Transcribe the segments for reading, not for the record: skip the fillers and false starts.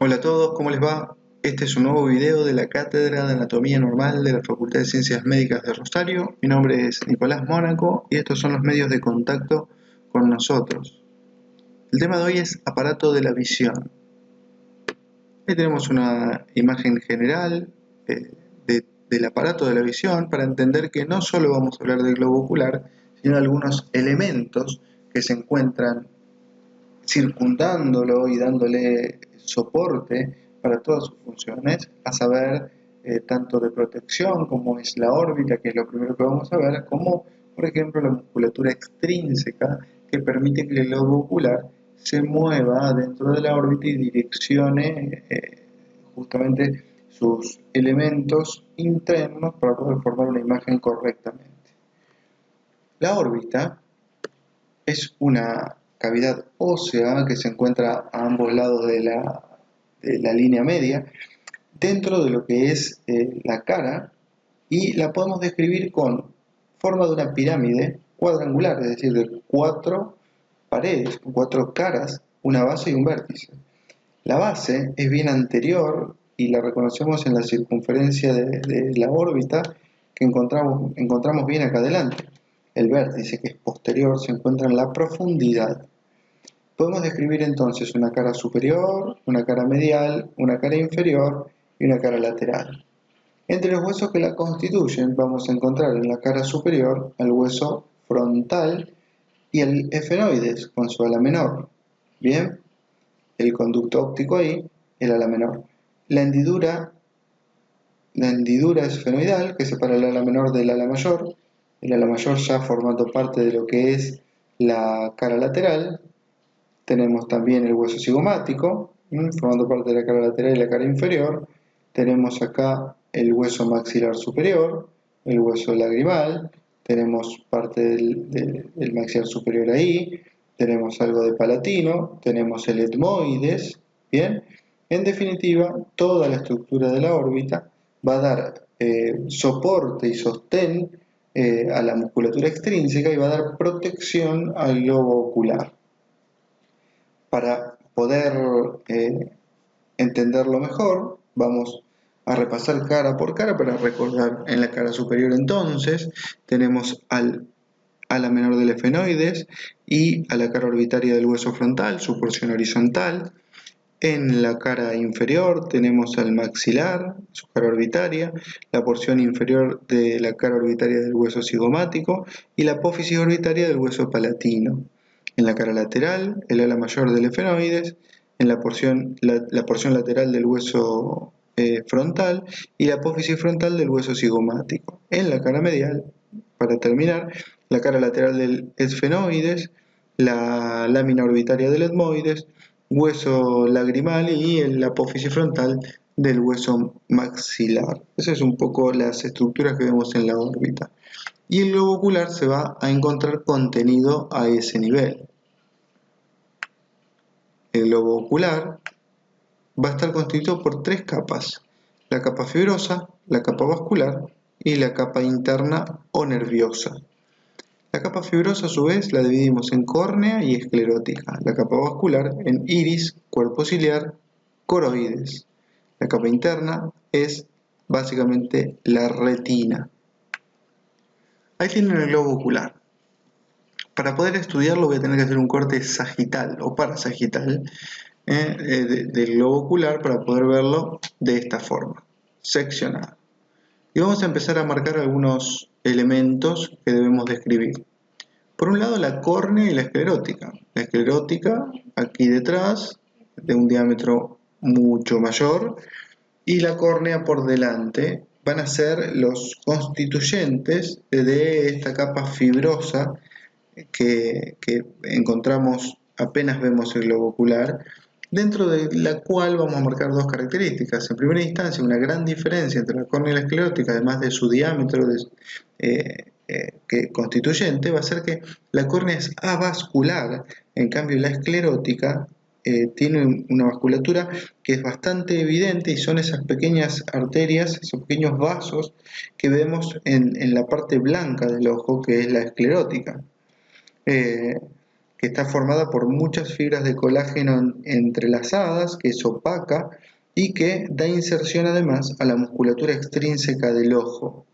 Hola a todos, ¿cómo les va? Este es un nuevo video de la Cátedra de Anatomía Normal de la Facultad de Ciencias Médicas de Rosario. Mi nombre es Nicolás Mónaco y estos son los medios de contacto con nosotros. El tema de hoy es aparato de la visión. Ahí tenemos una imagen general del aparato de la visión para entender que no solo vamos a hablar del globo ocular, sino de algunos elementos que se encuentran circundándolo y dándole soporte para todas sus funciones, a saber, tanto de protección como es la órbita, que es lo primero que vamos a ver, como por ejemplo la musculatura extrínseca que permite que el globo ocular se mueva dentro de la órbita y direccione justamente sus elementos internos para poder formar una imagen correctamente. La órbita es una cavidad ósea que se encuentra a ambos lados de la línea media, dentro de lo que es la cara, y la podemos describir con forma de una pirámide cuadrangular, es decir, de 4 paredes, con 4 caras, una base y un vértice. La base es bien anterior y la reconocemos en la circunferencia de la órbita que encontramos bien acá adelante. El vértice, que es posterior, se encuentra en la profundidad. Podemos describir entonces una cara superior, una cara medial, una cara inferior y una cara lateral. Entre los huesos que la constituyen vamos a encontrar en la cara superior el hueso frontal y el efenoides con su ala menor. Bien, el conducto óptico ahí, el ala menor. La hendidura esfenoidal que separa el ala menor del ala mayor, el ala mayor ya formando parte de lo que es la cara lateral. Tenemos también el hueso cigomático, formando parte de la cara lateral y la cara inferior. Tenemos acá el hueso maxilar superior, el hueso lagrimal, tenemos parte del maxilar superior ahí, tenemos algo de palatino, tenemos el etmoides, ¿bien? En definitiva, toda la estructura de la órbita va a dar soporte y sostén a la musculatura extrínseca y va a dar protección al globo ocular. Para poder entenderlo mejor, vamos a repasar cara por cara para recordar. En la cara superior entonces tenemos al ala menor del efenoides y a la cara orbitaria del hueso frontal, su porción horizontal. En la cara inferior tenemos al maxilar, su cara orbitaria, la porción inferior de la cara orbitaria del hueso cigomático y la apófisis orbitaria del hueso palatino. En la cara lateral, el ala mayor del efenoides, en la porción lateral del hueso frontal y la apófisis frontal del hueso cigomático. En la cara medial, para terminar, la cara lateral del esfenoides, la lámina orbitaria del etmoides, hueso lagrimal y la apófisis frontal del hueso maxilar. Esas son un poco las estructuras que vemos en la órbita. Y el globo ocular se va a encontrar contenido a ese nivel. El globo ocular va a estar constituido por 3 capas: la capa fibrosa, la capa vascular y la capa interna o nerviosa. La capa fibrosa a su vez la dividimos en córnea y esclerótica, la capa vascular en iris, cuerpo ciliar, coroides. La capa interna es básicamente la retina. Ahí tienen el globo ocular. Para poder estudiarlo voy a tener que hacer un corte sagital o parasagital del globo ocular para poder verlo de esta forma, seccionado. Y vamos a empezar a marcar algunos elementos que debemos describir. Por un lado, la córnea y la esclerótica. La esclerótica aquí detrás, de un diámetro mucho mayor, y la córnea por delante van a ser los constituyentes de esta capa fibrosa que encontramos apenas vemos el globo ocular, dentro de la cual vamos a marcar 2 características. En primera instancia, una gran diferencia entre la córnea y la esclerótica, además de su diámetro constituyente, va a ser que la córnea es avascular, en cambio la esclerótica tiene una vasculatura que es bastante evidente y son esas pequeñas arterias, esos pequeños vasos que vemos en la parte blanca del ojo, que es la esclerótica. Que que está formada por muchas fibras de colágeno entrelazadas, que es opaca y que da inserción además a la musculatura extrínseca del ojo.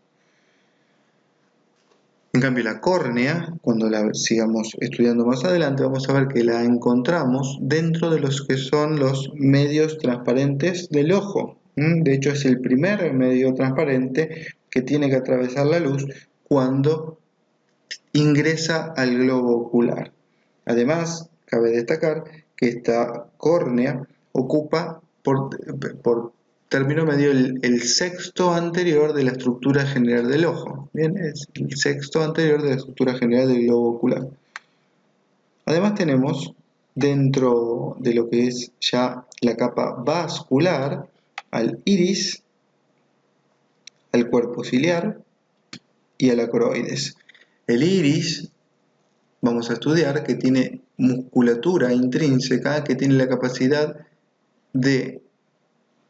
En cambio, la córnea, cuando la sigamos estudiando más adelante, vamos a ver que la encontramos dentro de los que son los medios transparentes del ojo. De hecho, es el primer medio transparente que tiene que atravesar la luz cuando ingresa al globo ocular. Además, cabe destacar que esta córnea ocupa por término medio el sexto anterior de la estructura general del ojo. Bien, es el sexto anterior de la estructura general del globo ocular. Además tenemos dentro de lo que es ya la capa vascular al iris, al cuerpo ciliar y a la coroides. El iris vamos a estudiar que tiene musculatura intrínseca que tiene la capacidad de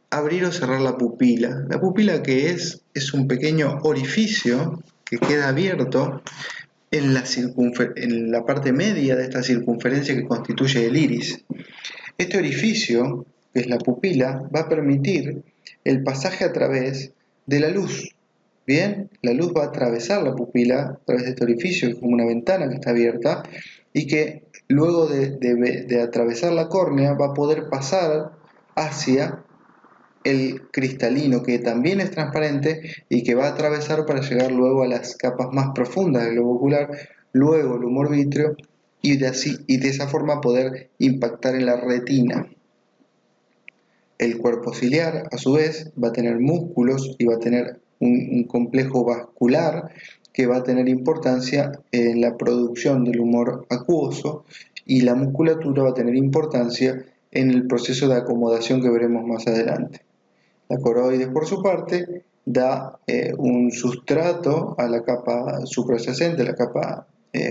abrir o cerrar la pupila. La pupila, que es un pequeño orificio que queda abierto en la parte media de esta circunferencia que constituye el iris. Este orificio, que es la pupila, va a permitir el pasaje a través de la luz. Bien, la luz va a atravesar la pupila a través de este orificio, que es como una ventana que está abierta, y que luego de atravesar la córnea va a poder pasar hacia el cristalino, que también es transparente y que va a atravesar para llegar luego a las capas más profundas del globo ocular, luego el humor vítreo, y de esa forma poder impactar en la retina. El cuerpo ciliar, a su vez, va a tener músculos y va a tener un complejo vascular que va a tener importancia en la producción del humor acuoso, y la musculatura va a tener importancia en el proceso de acomodación que veremos más adelante. La coroides, por su parte, da un sustrato a la capa suprayacente, la capa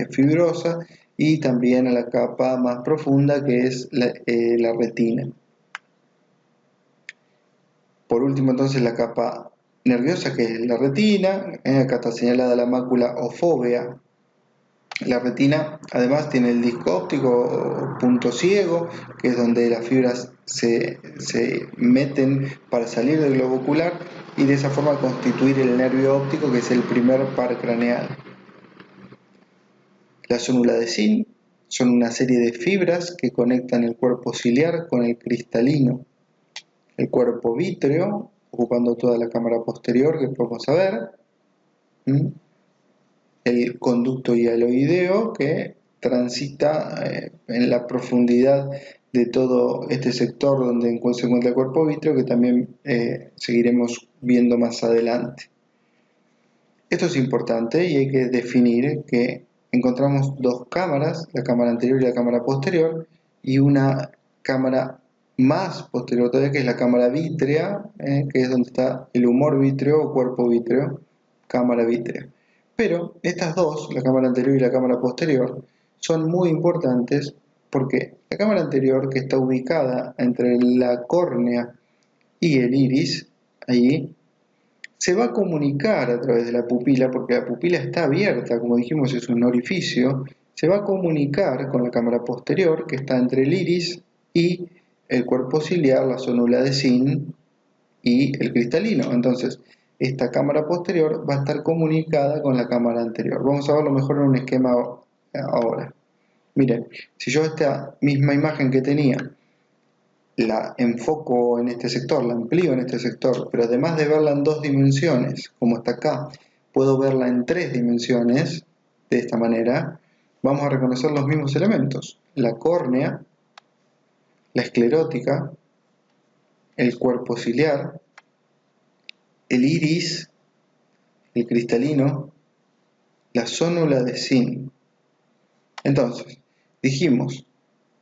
fibrosa, y también a la capa más profunda, que es la retina. Por último, entonces, la capa nerviosa, que es la retina. Acá está señalada la mácula o fóvea. La retina además tiene el disco óptico o punto ciego, que es donde las fibras se meten para salir del globo ocular y de esa forma constituir el nervio óptico, que es el primer par craneal. La zónula de zinc son una serie de fibras que conectan el cuerpo ciliar con el cristalino. El cuerpo vítreo, ocupando toda la cámara posterior que podemos ver. El conducto hialoideo, que transita en la profundidad de todo este sector donde se encuentra el cuerpo vítreo, que también seguiremos viendo más adelante. Esto es importante y hay que definir que encontramos dos cámaras, la cámara anterior y la cámara posterior, y una cámara más posterior todavía, que es la cámara vítrea, que es donde está el humor vítreo o cuerpo vítreo, cámara vítrea. Pero estas dos, la cámara anterior y la cámara posterior, son muy importantes porque la cámara anterior, que está ubicada entre la córnea y el iris, allí, se va a comunicar a través de la pupila, porque la pupila está abierta, como dijimos, es un orificio, se va a comunicar con la cámara posterior, que está entre el iris y el cuerpo ciliar, la zónula de zinc y el cristalino. Entonces, esta cámara posterior va a estar comunicada con la cámara anterior. Vamos a verlo mejor en un esquema ahora. Miren, si yo esta misma imagen que tenía la enfoco en este sector, la amplío en este sector, pero además de verla en dos dimensiones, como está acá, puedo verla en tres dimensiones, de esta manera, vamos a reconocer los mismos elementos: la córnea, la esclerótica, el cuerpo ciliar, el iris, el cristalino, la zónula de zinc. Entonces, dijimos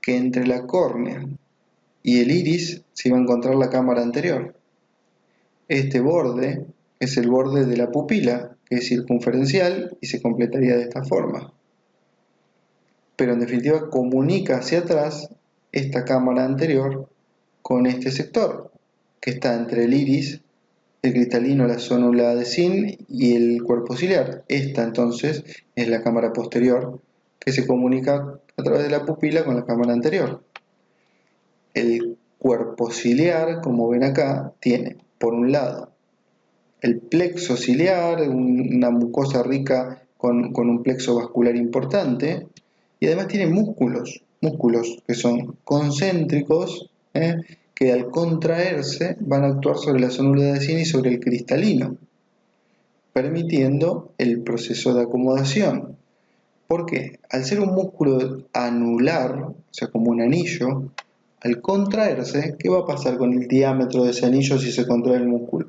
que entre la córnea y el iris se iba a encontrar la cámara anterior. Este borde es el borde de la pupila, que es circunferencial y se completaría de esta forma. Pero en definitiva comunica hacia atrás esta cámara anterior con este sector, que está entre el iris, el cristalino, la zónula de zinc y el cuerpo ciliar. Esta entonces es la cámara posterior que se comunica a través de la pupila con la cámara anterior. El cuerpo ciliar, como ven acá, tiene, por un lado, el plexo ciliar, una mucosa rica con un plexo vascular importante, y además tiene músculos que son concéntricos, que al contraerse van a actuar sobre la zónula de Zinni y sobre el cristalino, permitiendo el proceso de acomodación. ¿Por qué? Al ser un músculo anular, o sea, como un anillo, al contraerse, ¿qué va a pasar con el diámetro de ese anillo si se contrae el músculo?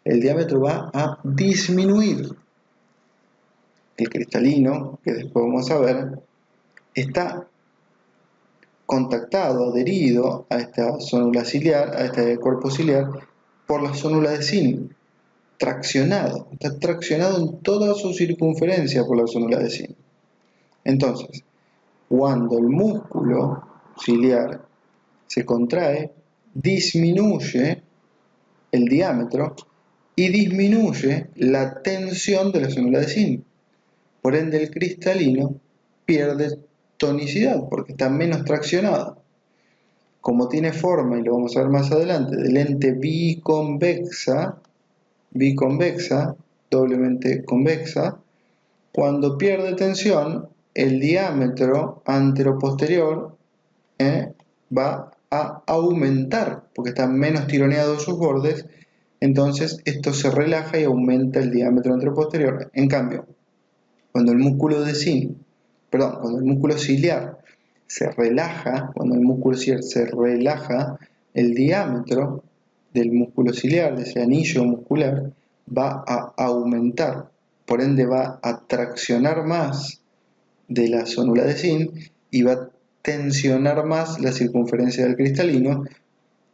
El diámetro va a disminuir. El cristalino, que después vamos a ver, está contactado, adherido a esta zónula ciliar, a este cuerpo ciliar, por la zónula de Zinni, traccionado, está traccionado en toda su circunferencia por la zónula de Zinni. Entonces, cuando el músculo ciliar se contrae, disminuye el diámetro y disminuye la tensión de la zónula de Zinni. Por ende, el cristalino pierde tonicidad porque está menos traccionado. Como tiene forma, y lo vamos a ver más adelante, de lente biconvexa, doblemente convexa, cuando pierde tensión, el diámetro anteroposterior va a aumentar, porque está menos tironeado sus bordes, entonces esto se relaja y aumenta el diámetro anteroposterior. En cambio, cuando el músculo de Zinni, cuando el músculo ciliar se relaja, cuando el músculo ciliar se relaja, el diámetro del músculo ciliar, de ese anillo muscular, va a aumentar, por ende va a traccionar más de la zónula de Zinni y va a tensionar más la circunferencia del cristalino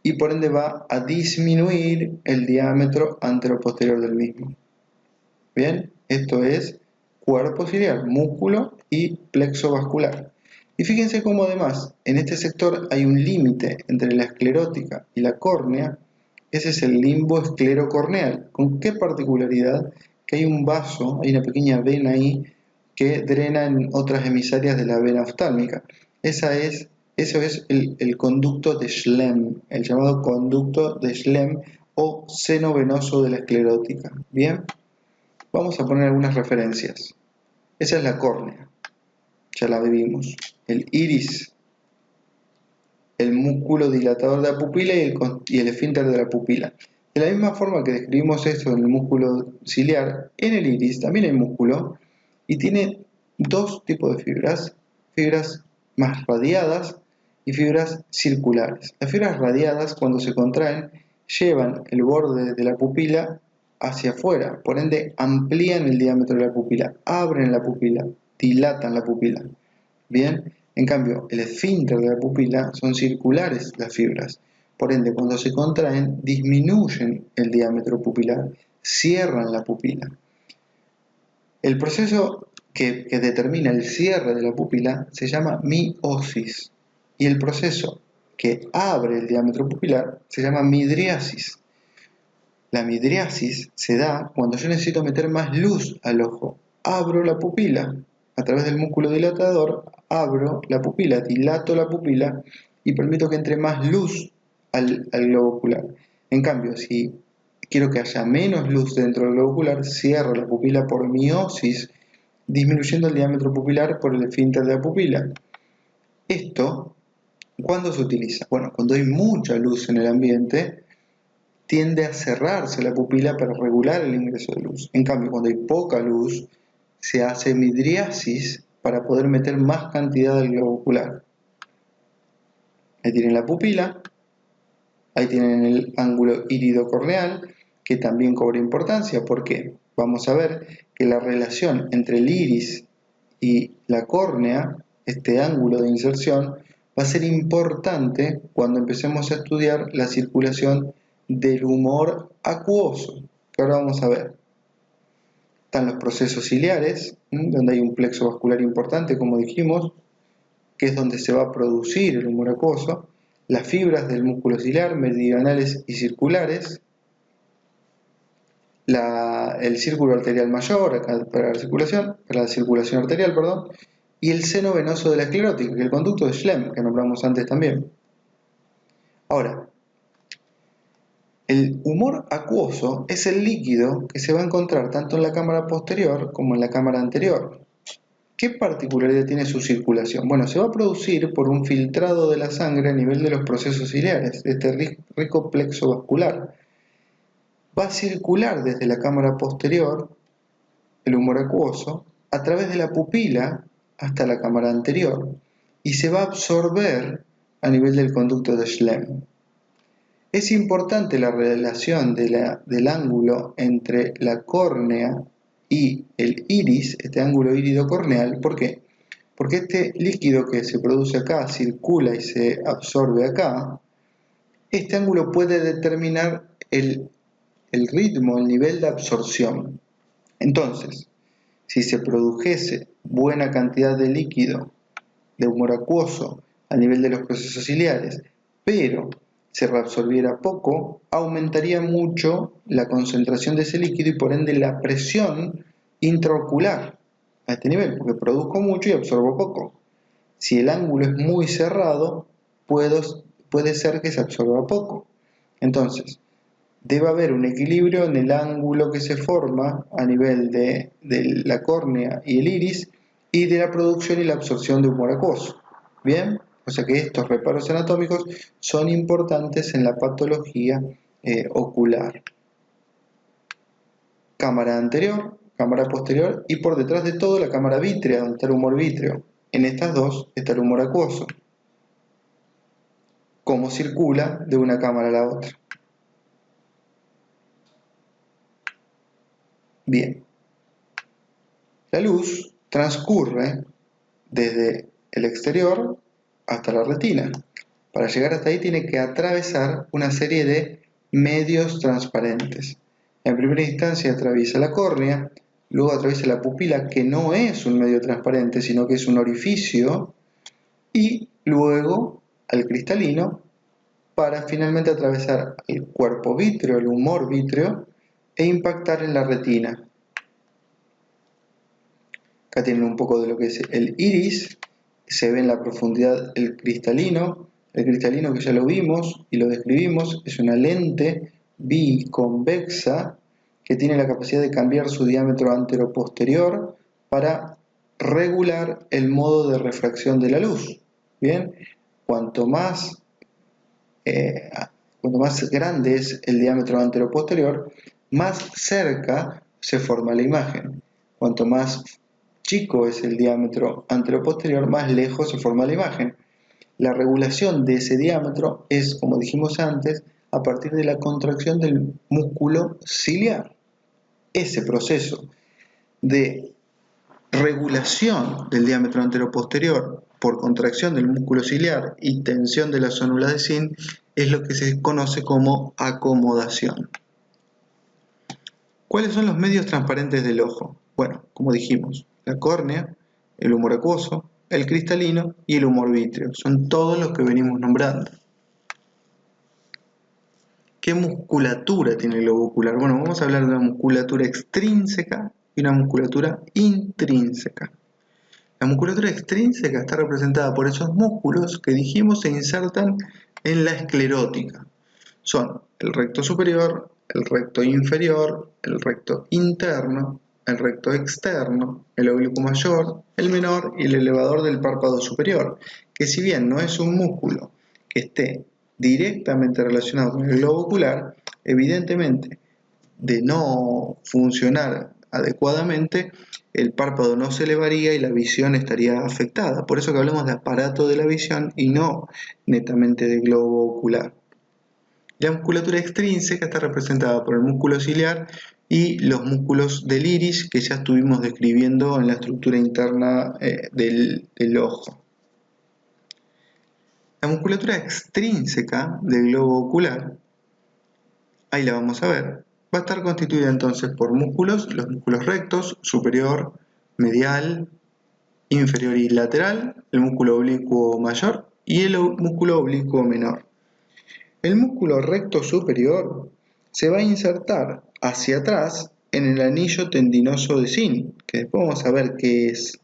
y por ende va a disminuir el diámetro anteroposterior del mismo. Bien, esto es cuerpo ciliar, músculo y plexo vascular. Y fíjense cómo además en este sector hay un límite entre la esclerótica y la córnea. Ese es el limbo esclerocorneal. ¿Con qué particularidad? Que hay un vaso, hay una pequeña vena ahí que drena en otras emisarias de la vena oftálmica. Eso es el conducto de Schlemm, el llamado conducto de Schlemm o seno venoso de la esclerótica. Bien, vamos a poner algunas referencias. Esa es la córnea, ya la vimos. El iris, el músculo dilatador de la pupila y el esfínter de la pupila. De la misma forma que describimos esto en el músculo ciliar, en el iris también hay músculo y tiene dos tipos de fibras más radiadas y fibras circulares. Las fibras radiadas, cuando se contraen, llevan el borde de la pupila hacia afuera, por ende amplían el diámetro de la pupila, abren la pupila, dilatan la pupila. Bien, en cambio, el esfínter de la pupila son circulares las fibras, por ende cuando se contraen disminuyen el diámetro pupilar, cierran la pupila. El proceso que determina el cierre de la pupila se llama miosis y el proceso que abre el diámetro pupilar se llama midriasis. La midriasis se da cuando yo necesito meter más luz al ojo. Abro la pupila, a través del músculo dilatador, abro la pupila, dilato la pupila y permito que entre más luz al globo ocular. En cambio, si quiero que haya menos luz dentro del globo ocular, cierro la pupila por miosis, disminuyendo el diámetro pupilar por el esfínter de la pupila. Esto, ¿cuándo se utiliza? Bueno, cuando hay mucha luz en el ambiente, tiende a cerrarse la pupila para regular el ingreso de luz. En cambio, cuando hay poca luz, se hace midriasis para poder meter más cantidad del globo ocular. Ahí tienen la pupila, ahí tienen el ángulo iridocorneal, que también cobra importancia porque vamos a ver que la relación entre el iris y la córnea, este ángulo de inserción, va a ser importante cuando empecemos a estudiar la circulación del humor acuoso, que ahora vamos a ver. Están los procesos ciliares, donde hay un plexo vascular importante, como dijimos, que es donde se va a producir el humor acuoso, las fibras del músculo ciliar, meridionales y circulares, el círculo arterial mayor acá para la circulación arterial, y el seno venoso de la esclerótica, que es el conducto de Schlemm, que nombramos antes también. Ahora, el humor acuoso es el líquido que se va a encontrar tanto en la cámara posterior como en la cámara anterior. ¿Qué particularidad tiene su circulación? Bueno, se va a producir por un filtrado de la sangre a nivel de los procesos ciliares, de este rico plexo vascular. Va a circular desde la cámara posterior, el humor acuoso, a través de la pupila hasta la cámara anterior y se va a absorber a nivel del conducto de Schlemm. Es importante la relación del ángulo entre la córnea y el iris, este ángulo írido corneal. ¿Por qué? Porque este líquido que se produce acá circula y se absorbe acá. Este ángulo puede determinar el ritmo, el nivel de absorción. Entonces, si se produjese buena cantidad de líquido de humor acuoso a nivel de los procesos ciliares, pero se reabsorbiera poco, aumentaría mucho la concentración de ese líquido y por ende la presión intraocular a este nivel, porque produzco mucho y absorbo poco. Si el ángulo es muy cerrado, puede ser que se absorba poco. Entonces, debe haber un equilibrio en el ángulo que se forma a nivel de la córnea y el iris y de la producción y la absorción de humor acuoso. ¿Bien? O sea que estos reparos anatómicos son importantes en la patología ocular. Cámara anterior, cámara posterior y por detrás de todo la cámara vítrea, donde está el humor vítreo. En estas dos está el humor acuoso. ¿Cómo circula de una cámara a la otra? Bien. La luz transcurre desde el exterior hasta la retina. Para llegar hasta ahí tiene que atravesar una serie de medios transparentes. En primera instancia atraviesa la córnea, luego atraviesa la pupila, que no es un medio transparente, sino que es un orificio, y luego al cristalino para finalmente atravesar el cuerpo vítreo, el humor vítreo, e impactar en la retina. Acá tienen un poco de lo que es el iris, se ve en la profundidad el cristalino que ya lo vimos y lo describimos, es una lente biconvexa que tiene la capacidad de cambiar su diámetro antero-posterior para regular el modo de refracción de la luz. Bien, cuanto más grande es el diámetro antero-posterior, más cerca se forma la imagen. Cuanto más chico es el diámetro antero-posterior, más lejos se forma la imagen. La regulación de ese diámetro es, como dijimos antes, a partir de la contracción del músculo ciliar. Ese proceso de regulación del diámetro antero-posterior por contracción del músculo ciliar y tensión de las zónulas de Zinc es lo que se conoce como acomodación. ¿Cuáles son los medios transparentes del ojo? Bueno, como dijimos, la córnea, el humor acuoso, el cristalino y el humor vítreo. Son todos los que venimos nombrando. ¿Qué musculatura tiene el globo ocular? Bueno, vamos a hablar de una musculatura extrínseca y una musculatura intrínseca. La musculatura extrínseca está representada por esos músculos que dijimos se insertan en la esclerótica. Son el recto superior, el recto inferior, el recto interno, el recto externo, el oblicuo mayor, el menor y el elevador del párpado superior, que si bien no es un músculo que esté directamente relacionado con el globo ocular, evidentemente de no funcionar adecuadamente, el párpado no se elevaría y la visión estaría afectada. Por eso que hablamos de aparato de la visión y no netamente de globo ocular. La musculatura extrínseca está representada por el músculo ciliar y los músculos del iris que ya estuvimos describiendo en la estructura interna del ojo. La musculatura extrínseca del globo ocular, ahí la vamos a ver, va a estar constituida entonces por músculos, los músculos rectos, superior, medial, inferior y lateral, el músculo oblicuo mayor y el músculo oblicuo menor. El músculo recto superior se va a insertar hacia atrás en el anillo tendinoso de Zinc, que después vamos a ver qué es.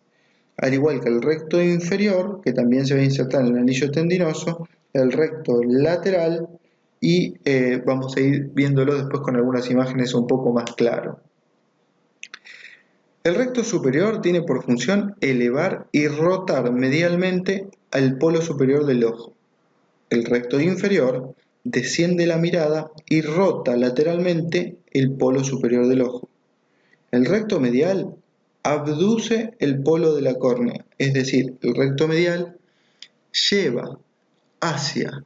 Al igual que el recto inferior, que también se va a insertar en el anillo tendinoso, el recto lateral, y vamos a ir viéndolo después con algunas imágenes un poco más claro. El recto superior tiene por función elevar y rotar medialmente al polo superior del ojo. El recto inferior desciende la mirada y rota lateralmente el polo superior del ojo. El recto medial abduce el polo de la córnea, es decir, el recto medial lleva hacia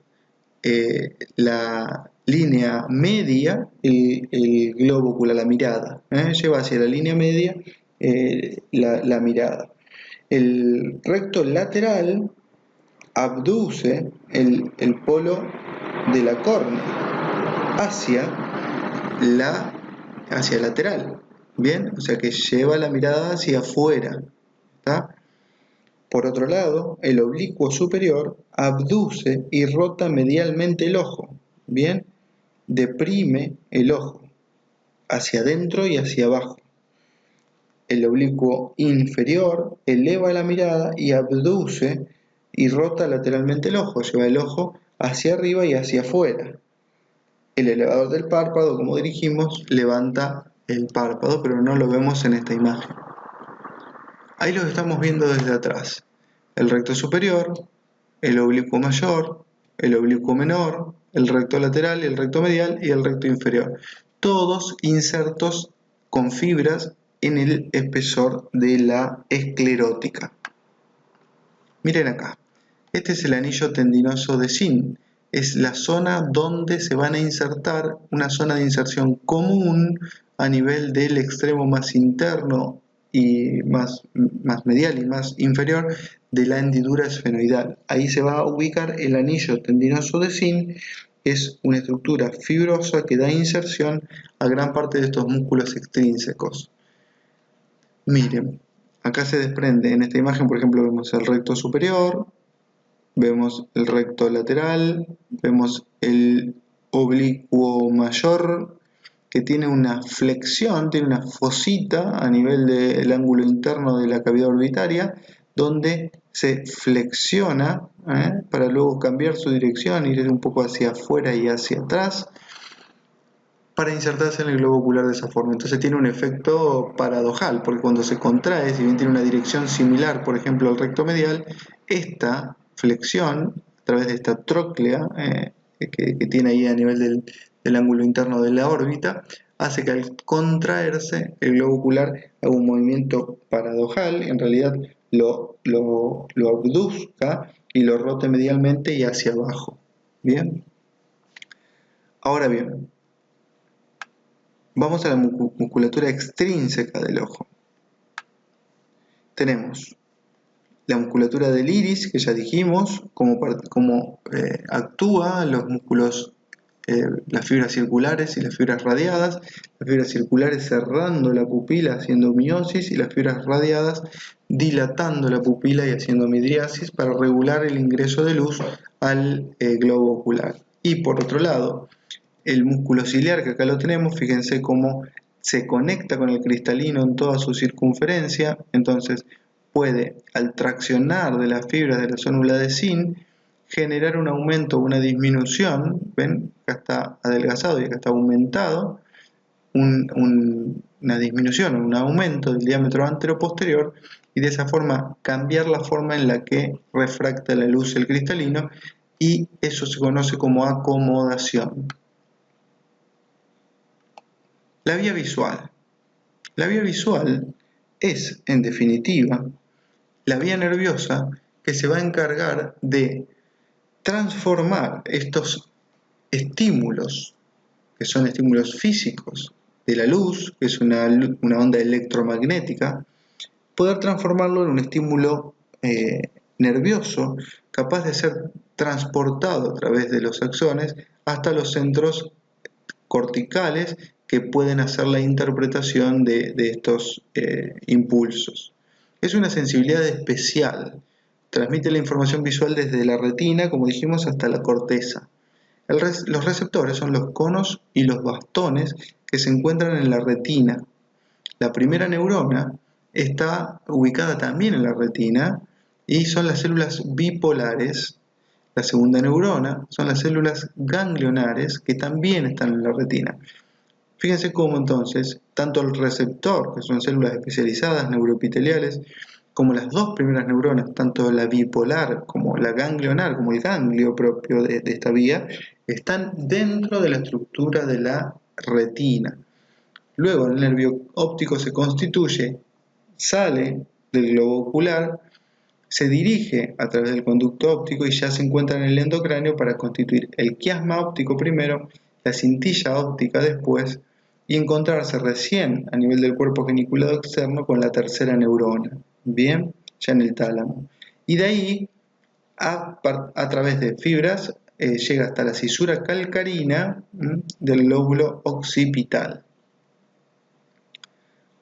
la línea media el globo ocular, la mirada, lleva hacia la línea media la mirada. El recto lateral abduce el polo de la córnea hacia lateral, ¿bien? O sea que lleva la mirada hacia afuera, ¿está? Por otro lado, el oblicuo superior abduce y rota medialmente el ojo, ¿bien? Deprime el ojo hacia adentro y hacia abajo. El oblicuo inferior eleva la mirada y abduce y rota lateralmente el ojo, lleva el ojo hacia arriba y hacia afuera. El elevador del párpado, como dijimos, levanta el párpado, pero no lo vemos en esta imagen. Ahí lo estamos viendo desde atrás. El recto superior, el oblicuo mayor, el oblicuo menor, el recto lateral, el recto medial y el recto inferior. Todos insertos con fibras en el espesor de la esclerótica. Miren acá, este es el anillo tendinoso de Sinn. Es la zona donde se van a insertar, una zona de inserción común a nivel del extremo más interno y más medial y más inferior de la hendidura esfenoidal. Ahí se va a ubicar el anillo tendinoso de Sinn. Es una estructura fibrosa que da inserción a gran parte de estos músculos extrínsecos. Miren, acá se desprende, en esta imagen por ejemplo vemos el recto superior, vemos el recto lateral, vemos el oblicuo mayor que tiene una flexión, tiene una fosita a nivel del ángulo interno de la cavidad orbitaria donde se flexiona para luego cambiar su dirección, ir un poco hacia afuera y hacia atrás para insertarse en el globo ocular de esa forma. Entonces tiene un efecto paradojal, porque cuando se contrae, si bien tiene una dirección similar, por ejemplo, al recto medial, esta flexión, a través de esta tróclea que tiene ahí a nivel del ángulo interno de la órbita, hace que al contraerse el globo ocular haga un movimiento paradojal, en realidad lo abduzca y lo rote medialmente y hacia abajo. ¿Bien? Ahora bien, vamos a la musculatura extrínseca del ojo. Tenemos la musculatura del iris, que ya dijimos, cómo actúa los músculos, las fibras circulares y las fibras radiadas. Las fibras circulares cerrando la pupila haciendo miosis y las fibras radiadas dilatando la pupila y haciendo midriasis para regular el ingreso de luz al globo ocular. Y por otro lado, el músculo ciliar, que acá lo tenemos, fíjense cómo se conecta con el cristalino en toda su circunferencia, entonces puede, al traccionar de las fibras de la zónula de Sinn, generar un aumento o una disminución, ven, acá está adelgazado y acá está aumentado, una disminución o un aumento del diámetro anteroposterior y de esa forma cambiar la forma en la que refracta la luz el cristalino, y eso se conoce como acomodación. La vía visual. La vía visual es, en definitiva, la vía nerviosa que se va a encargar de transformar estos estímulos, que son estímulos físicos de la luz, que es una onda electromagnética, poder transformarlo en un estímulo nervioso capaz de ser transportado a través de los axones hasta los centros corticales que pueden hacer la interpretación de estos impulsos. Es una sensibilidad especial, transmite la información visual desde la retina, como dijimos, hasta la corteza. Los receptores son los conos y los bastones que se encuentran en la retina. La primera neurona está ubicada también en la retina y son las células bipolares. La segunda neurona son las células ganglionares que también están en la retina. Fíjense cómo entonces, tanto el receptor, que son células especializadas neuroepiteliales, como las dos primeras neuronas, tanto la bipolar como la ganglionar, como el ganglio propio de esta vía, están dentro de la estructura de la retina. Luego el nervio óptico se constituye, sale del globo ocular, se dirige a través del conducto óptico y ya se encuentra en el endocráneo para constituir el quiasma óptico primero, la cintilla óptica después, y encontrarse recién a nivel del cuerpo geniculado externo con la tercera neurona, bien, ya en el tálamo. Y de ahí, a través de fibras, llega hasta la cisura calcarina del lóbulo occipital.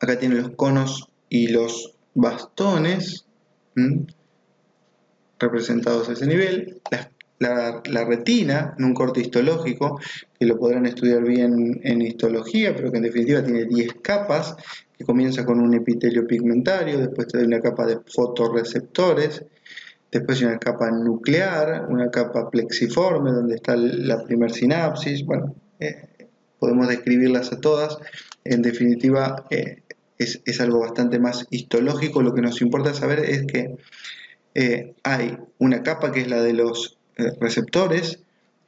Acá tienen los conos y los bastones representados a ese nivel. La retina, en un corte histológico, que lo podrán estudiar bien en histología, pero que en definitiva tiene 10 capas, que comienza con un epitelio pigmentario, después hay una capa de fotorreceptores, después hay una capa nuclear, una capa plexiforme, donde está la primer sinapsis. Bueno, podemos describirlas a todas. En definitiva, es algo bastante más histológico. Lo que nos importa saber es que hay una capa que es la de los receptores,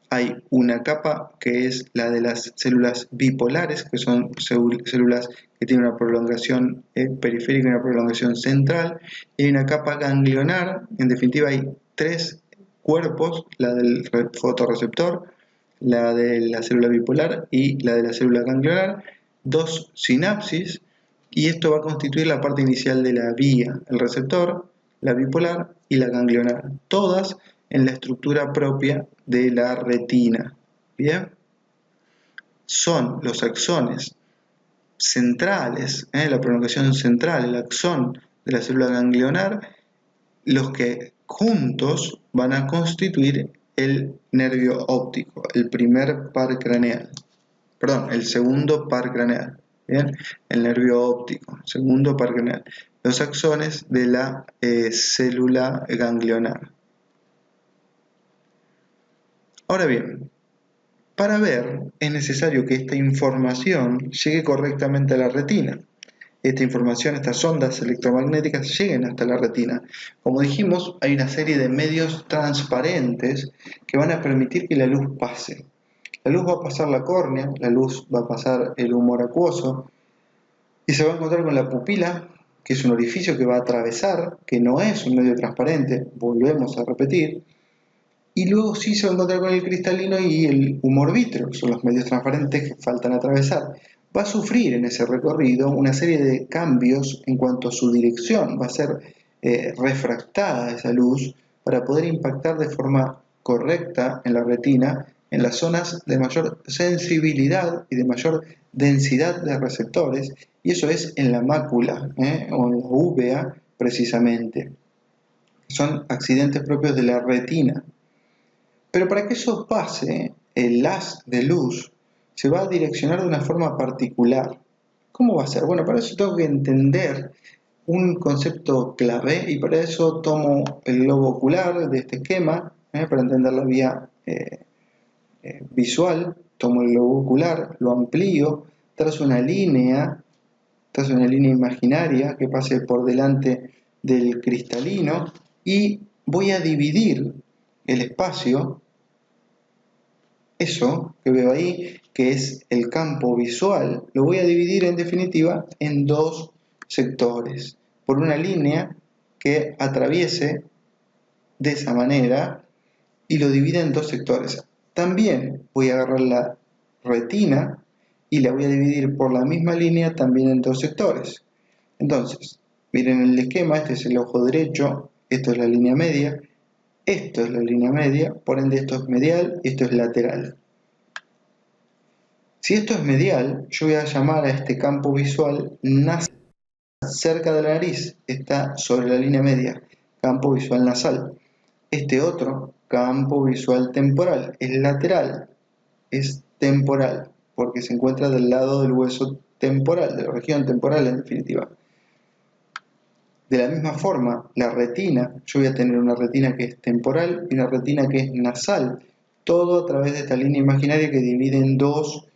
hay una capa que es la de las células bipolares, que son células que tienen una prolongación periférica y una prolongación central, y hay una capa ganglionar. En definitiva hay 3 cuerpos, la del fotorreceptor, la de la célula bipolar y la de la célula ganglionar, 2 sinapsis, y esto va a constituir la parte inicial de la vía, el receptor, la bipolar y la ganglionar, todas en la estructura propia de la retina. ¿Bien? Son los axones centrales, la prolongación central, el axón de la célula ganglionar, los que juntos van a constituir el nervio óptico, el primer par craneal. Perdón, el segundo par craneal. ¿Bien? El nervio óptico, segundo par craneal. Los axones de la célula ganglionar. Ahora bien, para ver es necesario que esta información llegue correctamente a la retina. Esta información, estas ondas electromagnéticas lleguen hasta la retina. Como dijimos, hay una serie de medios transparentes que van a permitir que la luz pase. La luz va a pasar la córnea, la luz va a pasar el humor acuoso y se va a encontrar con la pupila, que es un orificio que va a atravesar, que no es un medio transparente, volvemos a repetir, y luego sí se va a encontrar con el cristalino y el humor vítreo, que son los medios transparentes que faltan atravesar. Va a sufrir en ese recorrido una serie de cambios en cuanto a su dirección, va a ser refractada esa luz para poder impactar de forma correcta en la retina, en las zonas de mayor sensibilidad y de mayor densidad de receptores, y eso es en la mácula o en la uvea precisamente. Son accidentes propios de la retina. Pero para que eso pase, el haz de luz se va a direccionar de una forma particular. ¿Cómo va a ser? Bueno, para eso tengo que entender un concepto clave y para eso tomo el globo ocular de este esquema, para entender la vía visual, tomo el globo ocular, lo amplío, trazo una línea imaginaria que pase por delante del cristalino y voy a dividir el espacio, eso que veo ahí, que es el campo visual, lo voy a dividir en definitiva en 2 sectores, por una línea que atraviese de esa manera y lo divide en 2 sectores. También voy a agarrar la retina y la voy a dividir por la misma línea también en 2 sectores. Entonces, miren el esquema, este es el ojo derecho, esto es la línea media, esto es la línea media, por ende esto es medial y esto es lateral. Si esto es medial, yo voy a llamar a este campo visual nasal, cerca de la nariz, está sobre la línea media, campo visual nasal. Este otro, campo visual temporal, es lateral, es temporal, porque se encuentra del lado del hueso temporal, de la región temporal en definitiva. De la misma forma, la retina, yo voy a tener una retina que es temporal y una retina que es nasal, todo a través de esta línea imaginaria que divide en dos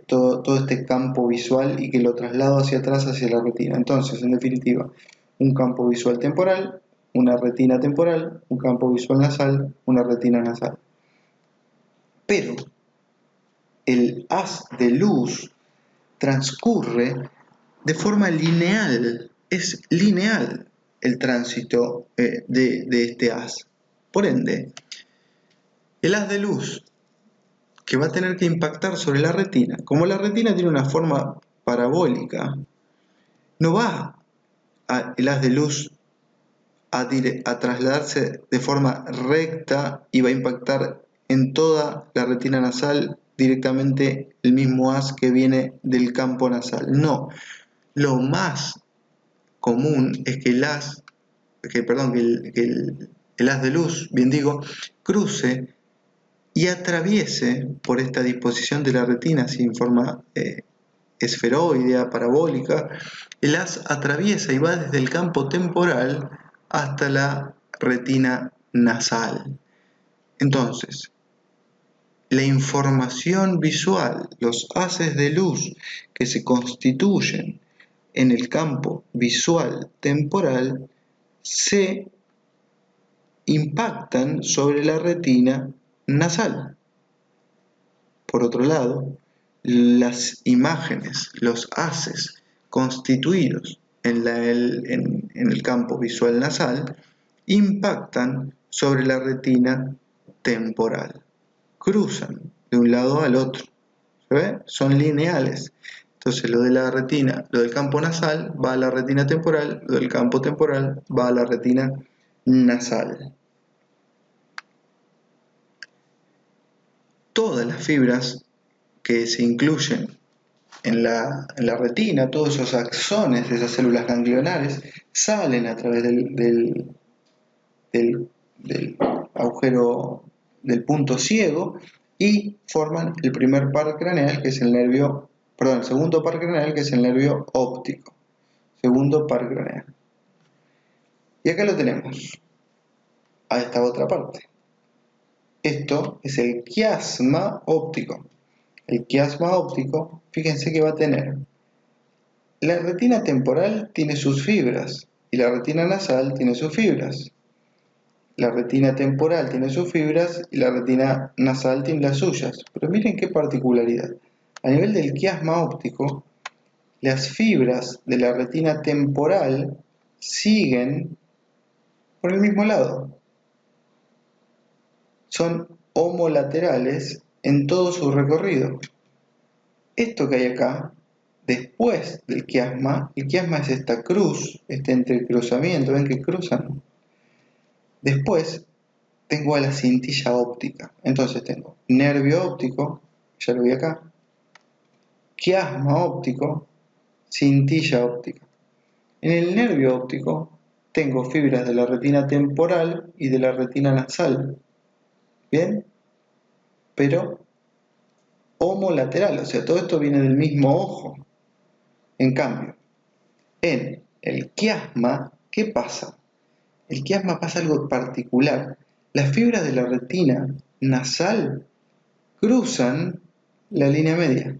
todo este campo visual y que lo traslado hacia atrás hacia la retina. Entonces, en definitiva, un campo visual temporal, una retina temporal, un campo visual nasal, una retina nasal. Pero el haz de luz transcurre de forma lineal, es lineal el tránsito de este haz. Por ende, el haz de luz que va a tener que impactar sobre la retina, como la retina tiene una forma parabólica, no va el haz de luz a trasladarse de forma recta y va a impactar en toda la retina nasal directamente el mismo haz que viene del campo nasal. No, lo más común es que el haz de luz, bien digo, cruce y atraviese por esta disposición de la retina así en forma esferoidea, parabólica, el haz atraviesa y va desde el campo temporal hasta la retina nasal. Entonces, la información visual, los haces de luz que se constituyen en el campo visual temporal, se impactan sobre la retina nasal. Por otro lado, las imágenes, los haces constituidos en el campo visual nasal, impactan sobre la retina temporal. Cruzan de un lado al otro. ¿Se ve? Son lineales. Entonces lo de la retina, lo del campo nasal va a la retina temporal, lo del campo temporal va a la retina nasal. Todas las fibras que se incluyen en la retina, todos esos axones de esas células ganglionares, salen a través del agujero del punto ciego y forman el primer par craneal, que es el segundo par craneal, que es el nervio óptico. Segundo par craneal. Y acá lo tenemos, a esta otra parte. Esto es el quiasma óptico. El quiasma óptico, fíjense que va a tener, la retina temporal tiene sus fibras y la retina nasal tiene sus fibras. La retina temporal tiene sus fibras y la retina nasal tiene las suyas. Pero miren qué particularidad. A nivel del quiasma óptico, las fibras de la retina temporal siguen por el mismo lado. Son homolaterales en todo su recorrido. Esto que hay acá, después del quiasma, el quiasma es esta cruz, este entrecruzamiento, ¿ven que cruzan? Después tengo a la cintilla óptica. Entonces tengo nervio óptico, ya lo vi acá, quiasma óptico, cintilla óptica. En el nervio óptico tengo fibras de la retina temporal y de la retina nasal. ¿Bien? Pero homolateral, o sea, todo esto viene del mismo ojo. En cambio, en el quiasma, ¿qué pasa? El quiasma pasa algo particular. Las fibras de la retina nasal cruzan la línea media.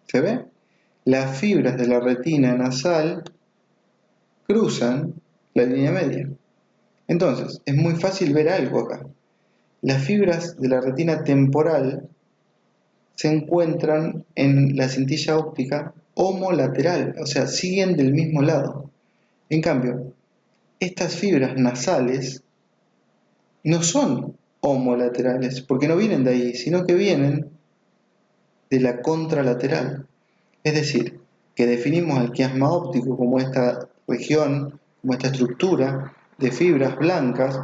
¿Se ve? Las fibras de la retina nasal cruzan la línea media. Entonces, es muy fácil ver algo acá. Las fibras de la retina temporal se encuentran en la cintilla óptica homolateral, o sea, siguen del mismo lado. En cambio, estas fibras nasales no son homolaterales, porque no vienen de ahí, sino que vienen de la contralateral. Es decir, que definimos el quiasma óptico como esta región, como esta estructura de fibras blancas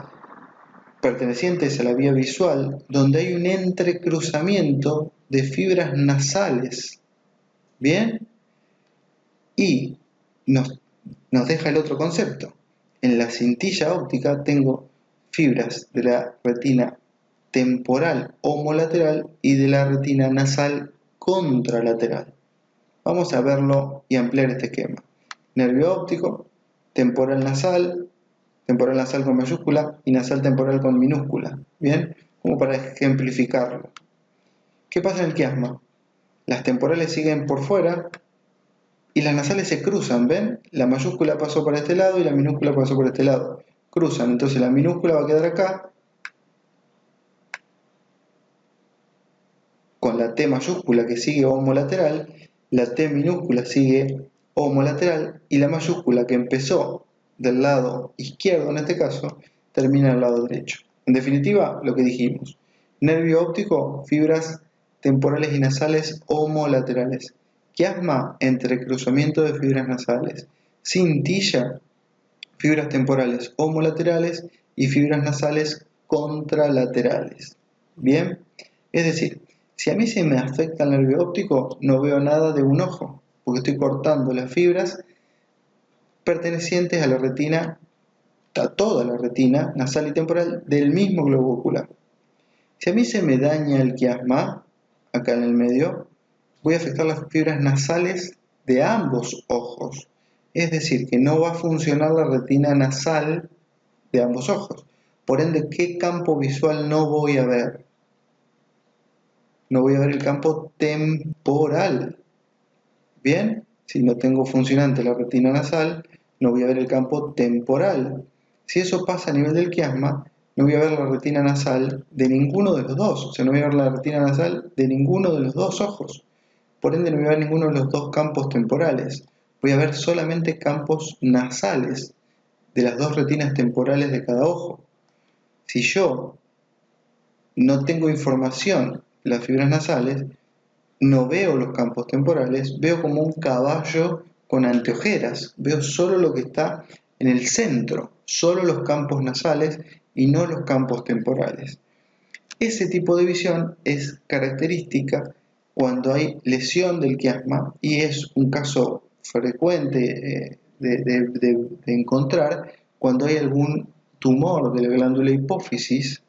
pertenecientes a la vía visual, donde hay un entrecruzamiento de fibras nasales. ¿Bien? Y nos deja el otro concepto. En la cintilla óptica tengo fibras de la retina temporal homolateral y de la retina nasal contralateral. Vamos a verlo y ampliar este esquema. nervio óptico, temporal nasal con mayúscula y nasal temporal con minúscula. Bien, como para ejemplificarlo. ¿Qué pasa en el quiasma? Las temporales siguen por fuera y las nasales se cruzan, ¿ven? La mayúscula pasó por este lado y la minúscula pasó por este lado. Cruzan, entonces la minúscula va a quedar acá con la T mayúscula que sigue homolateral, la T minúscula sigue homolateral y la mayúscula que empezó del lado izquierdo en este caso, termina al lado derecho. En definitiva, lo que dijimos, nervio óptico, fibras temporales y nasales homolaterales, quiasma, entrecruzamiento de fibras nasales, cintilla, fibras temporales homolaterales y fibras nasales contralaterales. Bien, es decir, si a mí se me afecta el nervio óptico, no veo nada de un ojo, porque estoy cortando las fibras pertenecientes a la retina, a toda la retina nasal y temporal del mismo globo ocular. Si a mí se me daña el quiasma, acá en el medio, voy a afectar las fibras nasales de ambos ojos. Es decir, que no va a funcionar la retina nasal de ambos ojos. Por ende, ¿qué campo visual no voy a ver? No voy a ver el campo temporal. Bien, si no tengo funcionante la retina nasal, no voy a ver el campo temporal. Si eso pasa a nivel del quiasma, no voy a ver la retina nasal de ninguno de los dos. O sea, no voy a ver la retina nasal de ninguno de los dos ojos. Por ende, no voy a ver ninguno de los dos campos temporales. Voy a ver solamente campos nasales de las dos retinas temporales de cada ojo. Si yo no tengo información de las fibras nasales, no veo los campos temporales, veo como un caballo con anteojeras, veo solo lo que está en el centro, solo los campos nasales y no los campos temporales. Ese tipo de visión es característica cuando hay lesión del quiasma y es un caso frecuente de encontrar cuando hay algún tumor de la glándula hipófisis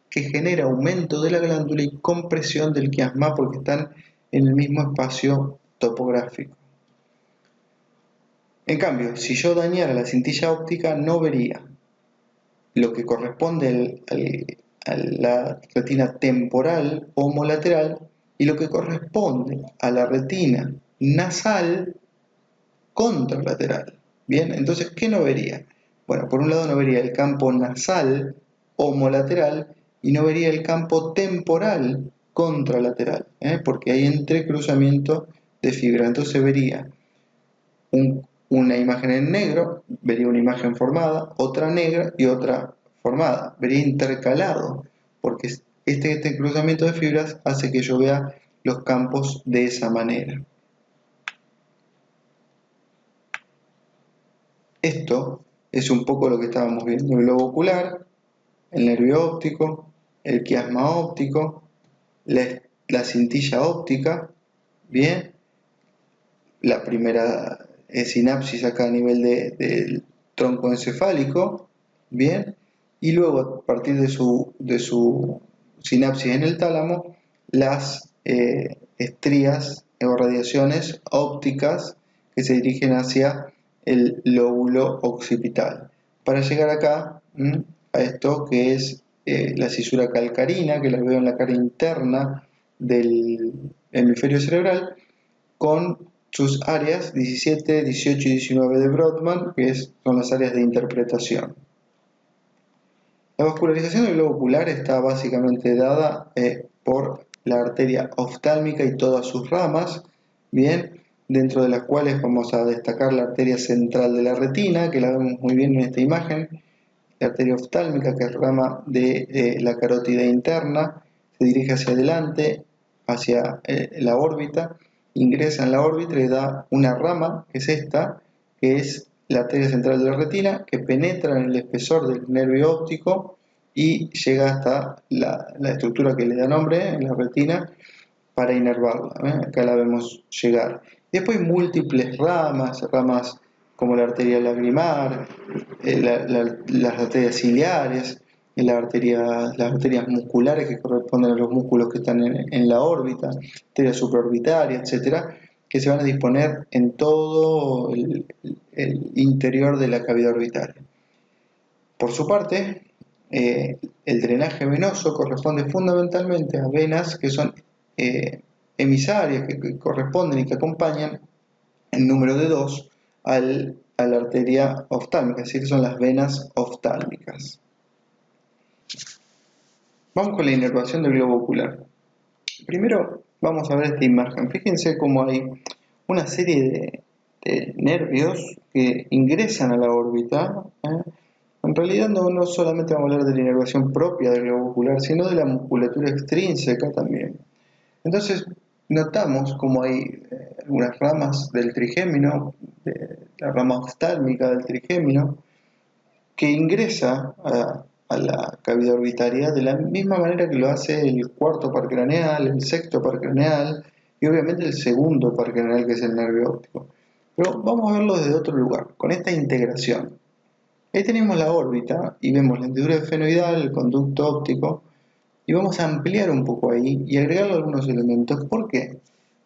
que genera aumento de la glándula y compresión del quiasma porque están en el mismo espacio topográfico. En cambio, si yo dañara la cintilla óptica, no vería lo que corresponde a la retina temporal homolateral y lo que corresponde a la retina nasal contralateral. Bien, entonces, ¿qué no vería? Bueno, por un lado no vería el campo nasal homolateral y no vería el campo temporal contralateral, porque hay entrecruzamiento de fibra. Entonces vería una imagen en negro, vería una imagen formada, otra negra y otra formada. Vería intercalado, porque este cruzamiento de fibras hace que yo vea los campos de esa manera. Esto es un poco lo que estábamos viendo: el globo ocular, el nervio óptico, el quiasma óptico, la cintilla óptica, bien, la primera sinapsis acá a nivel del tronco encefálico, bien, y luego a partir de su sinapsis en el tálamo, las estrías o radiaciones ópticas que se dirigen hacia el lóbulo occipital, para llegar acá a esto que es la cisura calcarina, que la veo en la cara interna del hemisferio cerebral, con sus áreas 17, 18 y 19 de Brodmann, que son las áreas de interpretación. La vascularización del globo ocular está básicamente dada por la arteria oftálmica y todas sus ramas, bien, dentro de las cuales vamos a destacar la arteria central de la retina, que la vemos muy bien en esta imagen, la arteria oftálmica, que es rama de la carótida interna, se dirige hacia adelante, hacia la órbita, ingresa en la órbita y da una rama, que es esta, que es la arteria central de la retina, que penetra en el espesor del nervio óptico y llega hasta la estructura que le da nombre, en la retina, para inervarla. Acá la vemos llegar. Después múltiples ramas como la arteria lagrimal, las arterias ciliares, las arterias musculares que corresponden a los músculos que están en la órbita, arteria supraorbitaria, etc. que se van a disponer en todo el interior de la cavidad orbitaria. Por su parte, el drenaje venoso corresponde fundamentalmente a venas que son emisarias, que corresponden y que acompañan en número de 2 a la arteria oftálmica, es decir, son las venas oftálmicas. Vamos con la inervación del globo ocular. Primero vamos a ver esta imagen. Fíjense cómo hay una serie de nervios que ingresan a la órbita. En realidad no solamente vamos a hablar de la inervación propia del globo ocular, sino de la musculatura extrínseca también. Entonces notamos como hay algunas ramas del trigémino, de la rama oftálmica del trigémino, que ingresa a la cavidad orbitaria de la misma manera que lo hace el cuarto par craneal, el sexto par craneal y obviamente el segundo par craneal, que es el nervio óptico. Pero vamos a verlo desde otro lugar, con esta integración. Ahí tenemos la órbita y vemos la hendidura esfenoidal, el conducto óptico, y vamos a ampliar un poco ahí y agregarle algunos elementos. ¿Por qué?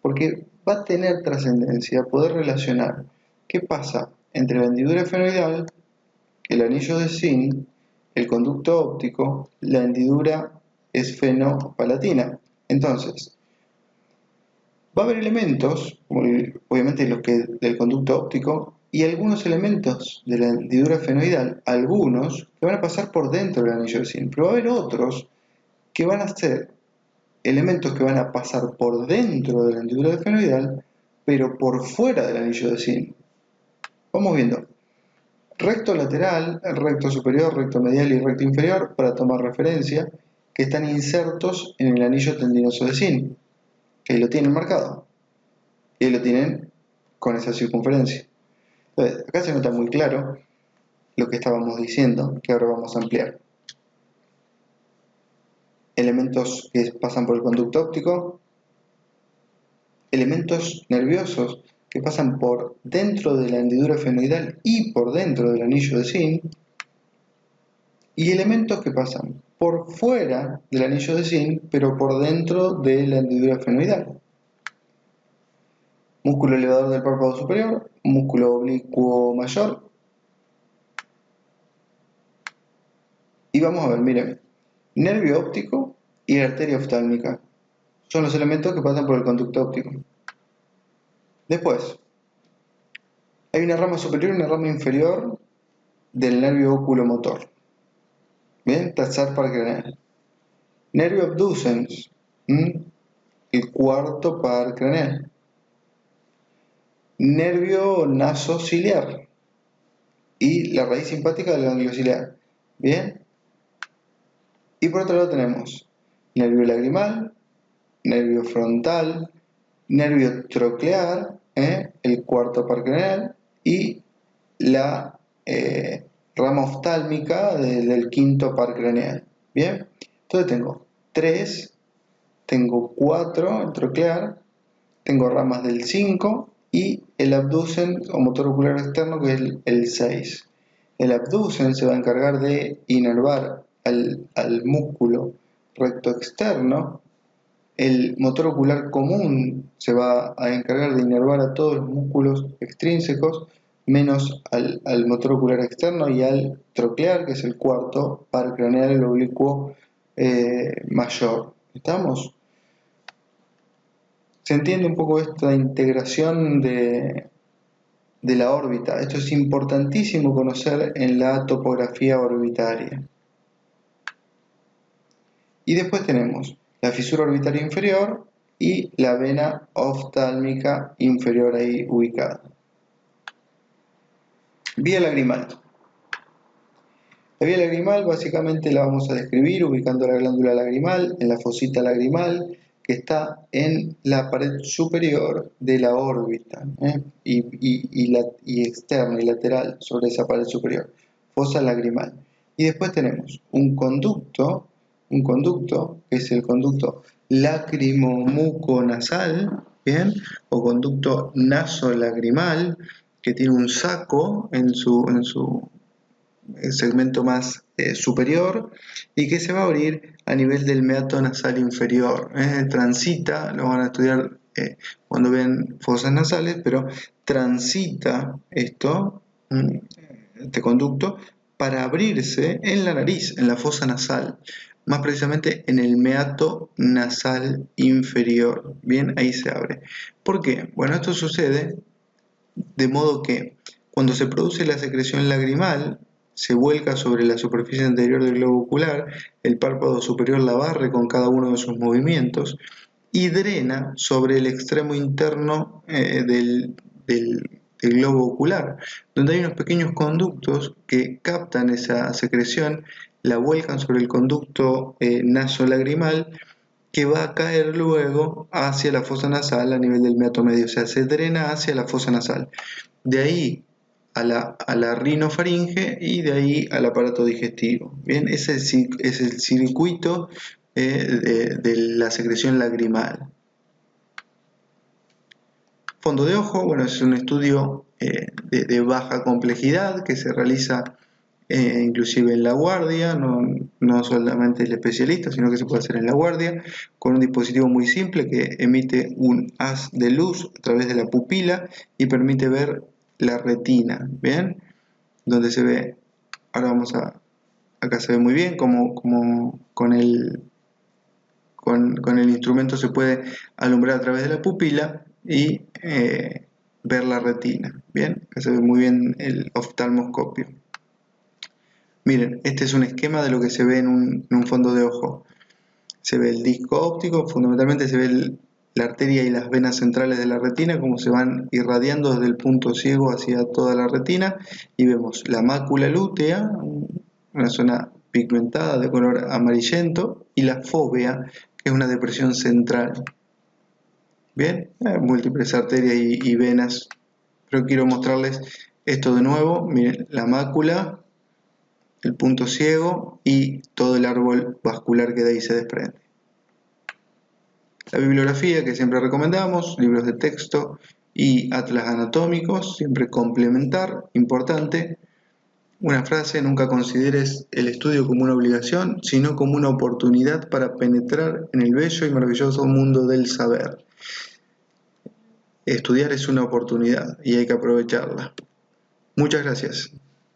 Porque va a tener trascendencia poder relacionar qué pasa entre la hendidura esfenoidal, el anillo de Zinc, el conducto óptico, la hendidura esfenopalatina. Entonces, va a haber elementos, obviamente los que del conducto óptico, y algunos elementos de la hendidura esfenoidal, algunos que van a pasar por dentro del anillo de Zinc, pero va a haber otros que van a ser elementos que van a pasar por dentro de la hendidura esfenoidal, pero por fuera del anillo de Zinc. Vamos viendo. Recto lateral, recto superior, recto medial y recto inferior, para tomar referencia, que están insertos en el anillo tendinoso de Zinc, que ahí lo tienen marcado, y ahí lo tienen con esa circunferencia. Entonces, acá se nota muy claro lo que estábamos diciendo, que ahora vamos a ampliar. Elementos que pasan por el conducto óptico, elementos nerviosos que pasan por dentro de la hendidura esfenoidal y por dentro del anillo de Zinc, y elementos que pasan por fuera del anillo de Zinc, pero por dentro de la hendidura esfenoidal. Músculo elevador del párpado superior, músculo oblicuo mayor. Y vamos a ver, miren, nervio óptico y arteria oftálmica son los elementos que pasan por el conducto óptico. Después, hay una rama superior y una rama inferior del nervio oculomotor. Bien, tercer par craneal. Nervio abducens, el cuarto par craneal. Nervio nasociliar y la raíz simpática del ganglio ciliar. Bien. Y por otro lado tenemos nervio lagrimal, nervio frontal, nervio troclear, el cuarto par craneal, y la rama oftálmica del quinto par craneal. Bien, entonces tengo 3, tengo 4, el troclear, tengo ramas del 5 y el abducens o motor ocular externo, que es el 6. El abducens se va a encargar de inervar al músculo recto externo. El motor ocular común se va a encargar de inervar a todos los músculos extrínsecos, menos al motor ocular externo y al troclear, que es el cuarto par craneal oblicuo mayor. ¿Estamos? Se entiende un poco esta integración de la órbita. Esto es importantísimo conocer en la topografía orbitaria. Y después tenemos la fisura orbitaria inferior y la vena oftálmica inferior ahí ubicada. Vía lagrimal. La vía lagrimal básicamente la vamos a describir ubicando la glándula lagrimal en la fosita lagrimal, que está en la pared superior de la órbita, y externa y lateral sobre esa pared superior, fosa lagrimal. Y después tenemos un conducto que es el conducto lacrimomuconasal, ¿bien? O conducto nasolagrimal, que tiene un saco en su segmento más superior, y que se va a abrir a nivel del meato nasal inferior. Transita, lo van a estudiar cuando ven fosas nasales, pero transita este conducto, para abrirse en la nariz, en la fosa nasal, más precisamente en el meato nasal inferior. Bien, ahí se abre. ¿Por qué? Bueno, esto sucede de modo que cuando se produce la secreción lagrimal, se vuelca sobre la superficie anterior del globo ocular, el párpado superior la barre con cada uno de sus movimientos y drena sobre el extremo interno del globo ocular, donde hay unos pequeños conductos que captan esa secreción, la vuelcan sobre el conducto nasolagrimal, que va a caer luego hacia la fosa nasal a nivel del meato medio, o sea, se drena hacia la fosa nasal. De ahí a la rinofaringe y de ahí al aparato digestivo. Bien, ese es el circuito de la secreción lagrimal. Fondo de ojo, bueno, es un estudio de baja complejidad que se realiza inclusive en la guardia, no solamente el especialista, sino que se puede hacer en la guardia, con un dispositivo muy simple que emite un haz de luz a través de la pupila y permite ver la retina, ¿bien? Donde se ve, ahora acá se ve muy bien como con el instrumento se puede alumbrar a través de la pupila y ver la retina, ¿bien? Acá se ve muy bien el oftalmoscopio. Miren, este es un esquema de lo que se ve en un fondo de ojo. Se ve el disco óptico, fundamentalmente se ve la arteria y las venas centrales de la retina, como se van irradiando desde el punto ciego hacia toda la retina, y vemos la mácula lútea, una zona pigmentada de color amarillento, y la fóvea, que es una depresión central. Bien, múltiples arterias y venas, pero quiero mostrarles esto de nuevo. Miren, la mácula, el punto ciego y todo el árbol vascular que de ahí se desprende. La bibliografía que siempre recomendamos, libros de texto y atlas anatómicos, siempre complementar, importante. Una frase: nunca consideres el estudio como una obligación, sino como una oportunidad para penetrar en el bello y maravilloso mundo del saber. Estudiar es una oportunidad y hay que aprovecharla. Muchas gracias.